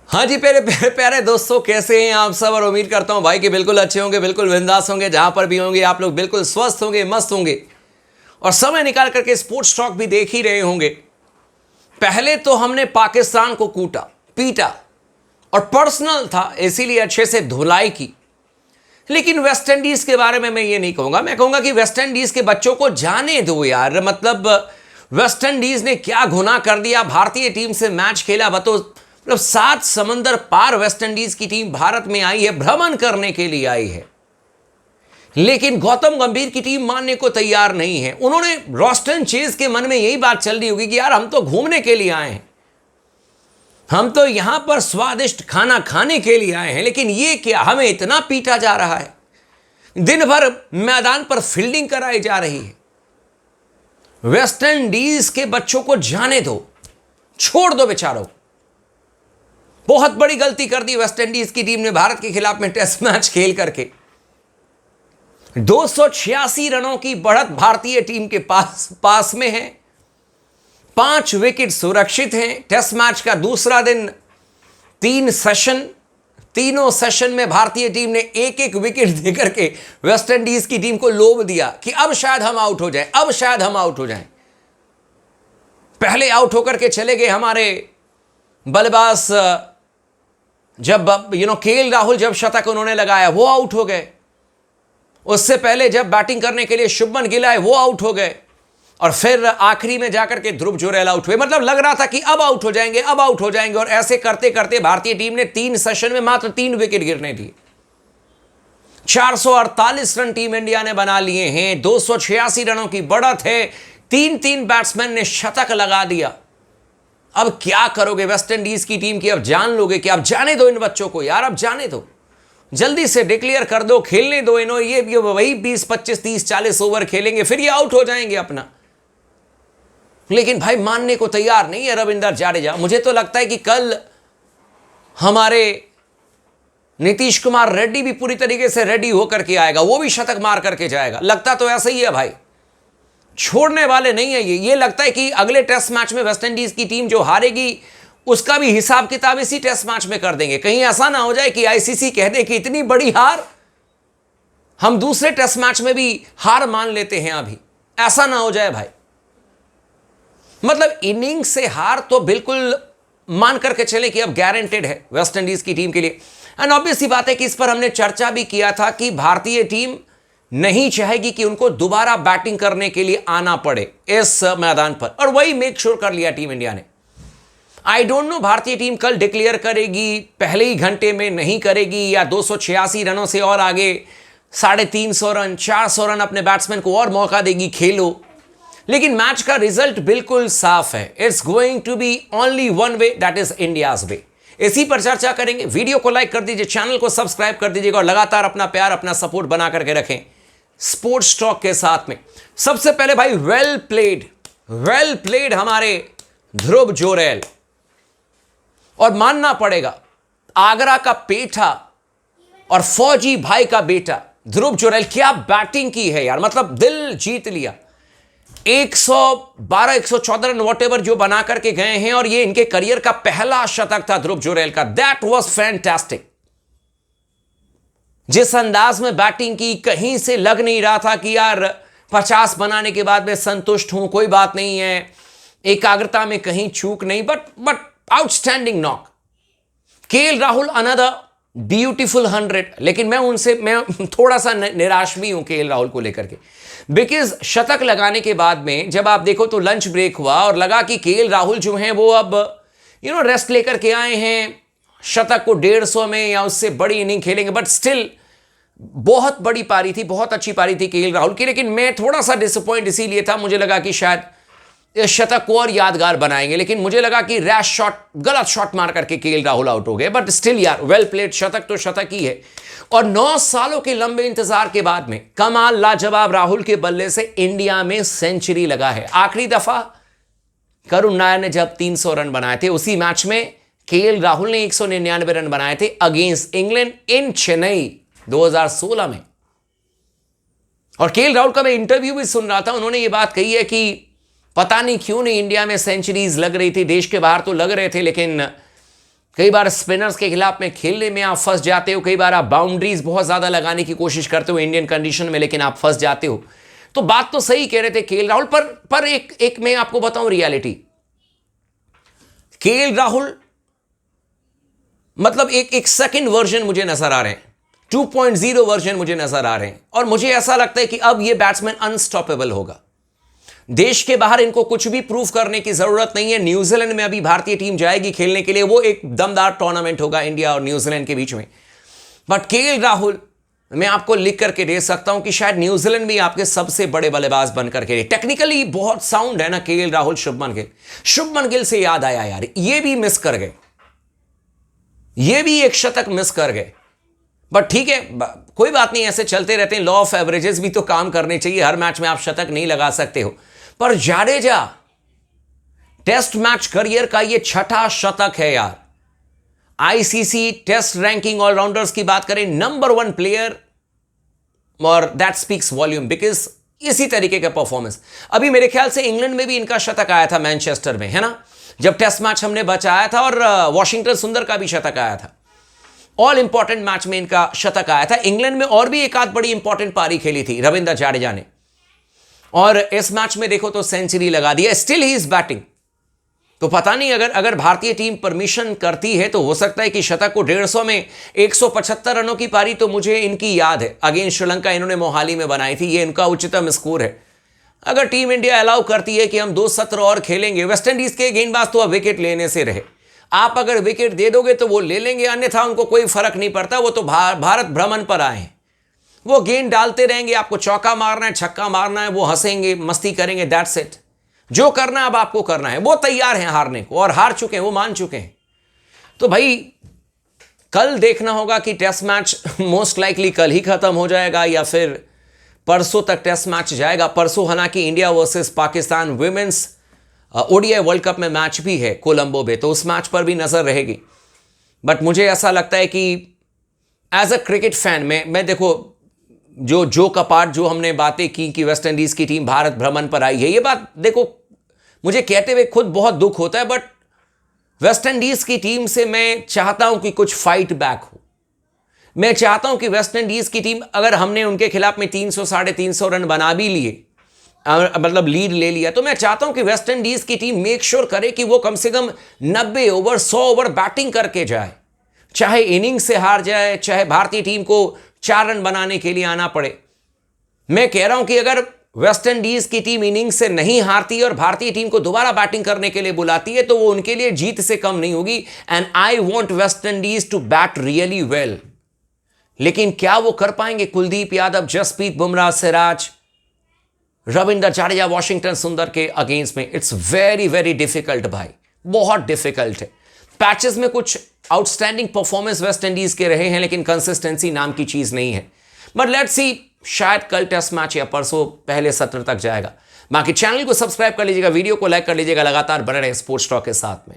हाँ जी प्यारे प्यारे प्यारे दोस्तों, कैसे हैं आप सब। और उम्मीद करता हूं भाई कि बिल्कुल अच्छे होंगे, बिल्कुल बिंदास होंगे, जहां पर भी होंगे आप लोग बिल्कुल स्वस्थ होंगे, मस्त होंगे और समय निकाल करके स्पोर्ट्स टॉक भी देख ही रहे होंगे। पहले तो हमने पाकिस्तान को कूटा पीटा और पर्सनल था, इसीलिए अच्छे से धुलाई की। लेकिन वेस्ट इंडीज के बारे में मैं ये नहीं कहूंगा, मैं कहूंगा कि वेस्ट इंडीज के बच्चों को जाने दो यार। मतलब वेस्ट इंडीज ने क्या गुनाह कर दिया, भारतीय टीम से मैच खेला, मतलब 7 समंदर पार वेस्ट इंडीज की टीम भारत में आई है, भ्रमण करने के लिए आई है। लेकिन गौतम गंभीर की टीम मानने को तैयार नहीं है। उन्होंने रॉस्टन चेज के मन में यही बात चल रही होगी कि यार हम तो घूमने के लिए आए हैं, हम तो यहां पर स्वादिष्ट खाना खाने के लिए आए हैं, लेकिन ये क्या, हमें इतना पीटा जा रहा है, दिन भर मैदान पर फील्डिंग कराई जा रही है। वेस्ट इंडीज के बच्चों को जाने दो, छोड़ दो बेचारों। बहुत बड़ी गलती कर दी वेस्ट इंडीज की टीम ने भारत के खिलाफ में टेस्ट मैच खेल करके। 286 रनों की बढ़त भारतीय टीम के पास में है, 5 विकेट सुरक्षित हैं। टेस्ट मैच का दूसरा दिन 3 सेशन, तीनों सेशन में भारतीय टीम ने एक एक विकेट देकर के वेस्ट इंडीज की टीम को लोभ दिया कि अब शायद हम आउट हो जाएं, अब शायद हम आउट हो जाएं। पहले आउट होकर के चले गए हमारे बल्लेबाज, जब केएल राहुल जब शतक उन्होंने लगाया वो आउट हो गए। उससे पहले जब बैटिंग करने के लिए शुभमन गिल आए वो आउट हो गए, और फिर आखिरी में जाकर के ध्रुव जुरैल आउट हुए। मतलब लग रहा था कि अब आउट हो जाएंगे, अब आउट हो जाएंगे, और ऐसे करते करते भारतीय टीम ने 3 सेशन में मात्र 3 विकेट गिरने दिए। 448 रन टीम इंडिया ने बना लिए हैं, 286 रनों की बढ़त है, 3 बैट्समैन ने शतक लगा दिया। अब क्या करोगे वेस्ट इंडीज की टीम की, अब जान लोगे कि अब जाने दो इन बच्चों को यार, अब जाने दो, जल्दी से डिक्लेयर कर दो, खेलने दो इन्हों, ये वही 20 25 30 40 ओवर खेलेंगे, फिर ये आउट हो जाएंगे अपना। लेकिन भाई मानने को तैयार नहीं है रविंदर जाडेजा। मुझे तो लगता है कि कल हमारे नीतीश कुमार रेड्डी भी पूरी तरीके से रेडी होकर के आएगा, वो भी शतक मार करके जाएगा। लगता तो ऐसा ही है भाई, छोड़ने वाले नहीं है ये लगता है कि अगले टेस्ट मैच में वेस्ट इंडीज की टीम जो हारेगी उसका भी हिसाब किताब इसी टेस्ट मैच में कर देंगे। कहीं ऐसा ना हो जाए कि आईसीसी कह दे कि इतनी बड़ी हार, हम दूसरे टेस्ट मैच में भी हार मान लेते हैं, अभी ऐसा ना हो जाए भाई। मतलब इनिंग से हार तो बिल्कुल मान करके चले कि अब गारंटेड है वेस्ट इंडीज की टीम के लिए। एंड ऑब्वियस सी बात है कि इस पर हमने चर्चा भी किया था कि भारतीय टीम नहीं चाहेगी कि उनको दोबारा बैटिंग करने के लिए आना पड़े इस मैदान पर, और वही मेक श्योर कर लिया टीम इंडिया ने। आई डोंट नो भारतीय टीम कल डिक्लेयर करेगी पहले ही घंटे में, नहीं करेगी, या 286 रनों से और आगे 350 रन 400 रन अपने बैट्समैन को और मौका देगी, खेलो। लेकिन मैच का रिजल्ट बिल्कुल साफ है, it's going to be only one way, that is India's way. इसी पर चर्चा करेंगे। वीडियो को लाइक कर दीजिए, चैनल को सब्सक्राइब कर दीजिएगा और लगातार अपना प्यार, अपना सपोर्ट बना करके रखें स्पोर्ट्स टॉक के साथ में। सबसे पहले भाई वेल प्लेड हमारे ध्रुव जुरैल, और मानना पड़ेगा आगरा का पेठा और फौजी भाई का बेटा ध्रुव जुरैल, क्या बैटिंग की है यार, मतलब दिल जीत लिया। 112 114 रन वॉटेवर जो बना करके गए हैं, और ये इनके करियर का पहला शतक था ध्रुव जुरैल का। That was fantastic. जिस अंदाज में बैटिंग की, कहीं से लग नहीं रहा था कि यार 50 बनाने के बाद मैं संतुष्ट हूं, कोई बात नहीं है, एकाग्रता में कहीं चूक नहीं, but outstanding knock. KL Rahul another beautiful 100। लेकिन मैं थोड़ा सा निराश भी हूं केएल राहुल को लेकर के, बिकॉज शतक लगाने के बाद में जब आप देखो तो लंच ब्रेक हुआ और लगा कि केएल राहुल जो हैं वो अब रेस्ट लेकर के आए हैं, शतक को 150 में या उससे बड़ी इनिंग खेलेंगे, बट स्टिल बहुत बड़ी पारी थी, बहुत अच्छी पारी थी केएल राहुल की। लेकिन मैं थोड़ा सा डिसअपॉइंट इसीलिए था, मुझे लगा कि शायद इस शतक को और यादगार बनाएंगे, लेकिन मुझे लगा कि रैश शॉट, गलत शॉट मार करके केएल राहुल आउट हो गए। बट स्टिल यार वेल प्लेड, शतक तो शतक ही है। और 9 सालों के लंबे इंतजार के बाद में कमाल लाजवाब राहुल के बल्ले से इंडिया में सेंचुरी लगा है। आखिरी दफा करुण नायर ने जब 300 रन बनाए थे, उसी मैच में केएल राहुल ने 199 रन बनाए थे अगेंस्ट इंग्लैंड इन चेन्नई 2016 में। और केएल राहुल का मैं इंटरव्यू भी सुन रहा था, उन्होंने ये बात कही है कि पता नहीं क्यों नहीं इंडिया में सेंचुरीज लग रही थी, देश के बाहर तो लग रहे थे, लेकिन कई बार स्पिनर्स के खिलाफ में खेलने में आप फंस जाते हो, कई बार आप बाउंड्रीज बहुत ज्यादा लगाने की कोशिश करते हो इंडियन कंडीशन में, लेकिन आप फंस जाते हो। तो बात तो सही कह रहे थे केएल राहुल, पर एक मैं आपको बताऊं रियलिटी, केएल राहुल मतलब एक सेकंड वर्जन मुझे नजर आ रहे हैं, 2.0 वर्जन मुझे नजर आ रहे हैं, और मुझे ऐसा लगता है कि अब ये बैट्समैन अनस्टॉपेबल होगा। देश के बाहर इनको कुछ भी प्रूव करने की जरूरत नहीं है। न्यूजीलैंड में अभी भारतीय टीम जाएगी खेलने के लिए, वो एक दमदार टूर्नामेंट होगा इंडिया और न्यूजीलैंड के बीच में। बट केएल राहुल मैं आपको लिख करके दे सकता हूं कि शायद न्यूजीलैंड भी आपके सबसे बड़े बल्लेबाज बनकर के, टेक्निकली बहुत साउंड है ना केएल राहुल। शुभमन गिल से याद आया यार, ये भी मिस कर गए, ये भी एक शतक मिस कर गए। बट ठीक है, कोई बात नहीं, ऐसे चलते रहते हैं, लॉ ऑफ एवरेजेस भी तो काम करने चाहिए। हर मैच में आप शतक नहीं लगा सकते हो। पर जाडेजा टेस्ट मैच करियर का ये छठा शतक है यार। आईसीसी टेस्ट रैंकिंग ऑलराउंडर्स की बात करें, नंबर 1 प्लेयर, और दैट स्पीक्स वॉल्यूम बिकॉज इसी तरीके का परफॉर्मेंस। अभी मेरे ख्याल से इंग्लैंड में भी इनका शतक आया था मैनचेस्टर में, है ना, जब टेस्ट मैच हमने बचाया था, और वॉशिंगटन सुंदर का भी शतक आया था। ऑल इंपॉर्टेंट मैच में इनका शतक आया था। इंग्लैंड में और भी एक आध बड़ी इंपॉर्टेंट पारी खेली थी रविंद्र जाडेजा ने, और इस मैच में देखो तो सेंचुरी लगा दिया। Still he is batting. तो पता नहीं, अगर भारतीय टीम परमिशन करती है तो हो सकता है कि शतक को 150 में 175 रनों की पारी तो मुझे इनकी याद है, अगेंस्ट श्रीलंका इन्होंने मोहाली में बनाई थी, ये इनका उच्चतम स्कोर है। अगर टीम इंडिया अलाउ करती है कि हम 2 सत्र और खेलेंगे, वेस्ट इंडीज के गेंदबाज तो अब विकेट लेने से रहे, आप अगर विकेट दे दोगे तो वो ले लेंगे, अन्यथा उनको कोई फर्क नहीं पड़ता। वो तो भारत भ्रमण पर आए हैं, वो गेंद डालते रहेंगे, आपको चौका मारना है, छक्का मारना है, वो हंसेंगे, मस्ती करेंगे, दैट्स इट। जो करना है अब आपको करना है। वो तैयार हैं हारने को, और हार चुके हैं, वो मान चुके हैं। तो भाई कल देखना होगा कि टेस्ट मैच मोस्ट लाइकली कल ही खत्म हो जाएगा या फिर परसों तक टेस्ट मैच जाएगा। परसों हालांकि India versus Pakistan women's ODI world cup में मैच भी है कोलंबो में, तो उस मैच पर भी नजर रहेगी। बट मुझे ऐसा लगता है कि एज अ क्रिकेट फैन मैं देखो, जो कपाट जो हमने बातें की कि वेस्ट इंडीज की टीम भारत भ्रमण पर आई है, ये बात देखो मुझे कहते हुए खुद बहुत दुख होता है। बट वेस्ट इंडीज की टीम से मैं चाहता हूं कि कुछ फाइट बैक हो। मैं चाहता हूं कि वेस्ट इंडीज की टीम, अगर हमने उनके खिलाफ में 300 साढ़े 300 रन बना भी लिए, मतलब लीड ले लिया, तो मैं चाहता हूं कि वेस्ट इंडीज की टीम मेक श्योर करे कि वो कम से कम 90 ओवर 100 ओवर बैटिंग करके जाए, चाहे इनिंग से हार जाए, चाहे भारतीय टीम को 4 रन बनाने के लिए आना पड़े। मैं कह रहा हूं कि अगर वेस्ट इंडीज की टीम इनिंग से नहीं हारती और भारतीय टीम को दोबारा बैटिंग करने के लिए बुलाती है, तो वो उनके लिए जीत से कम नहीं होगी। And I want West Indies to bat really well. लेकिन क्या वो कर पाएंगे? कुलदीप यादव, जसप्रीत बुमराह, सिराज, रविंद्र जाडेजा, वॉशिंगटन सुंदर के अगेंस्ट में इट्स वेरी वेरी डिफिकल्ट भाई, बहुत डिफिकल्ट है। पैचेस में कुछ आउटस्टैंडिंग परफॉर्मेंस वेस्ट इंडीज के रहे हैं, लेकिन कंसिस्टेंसी नाम की चीज नहीं है। बट लेट्स सी, शायद कल टेस्ट मैच या परसों पहले सत्र तक जाएगा। बाकी चैनल को सब्सक्राइब कर लीजिएगा, वीडियो को लाइक कर लीजिएगा, लगातार बने रहे स्पोर्ट्स टॉक के साथ में।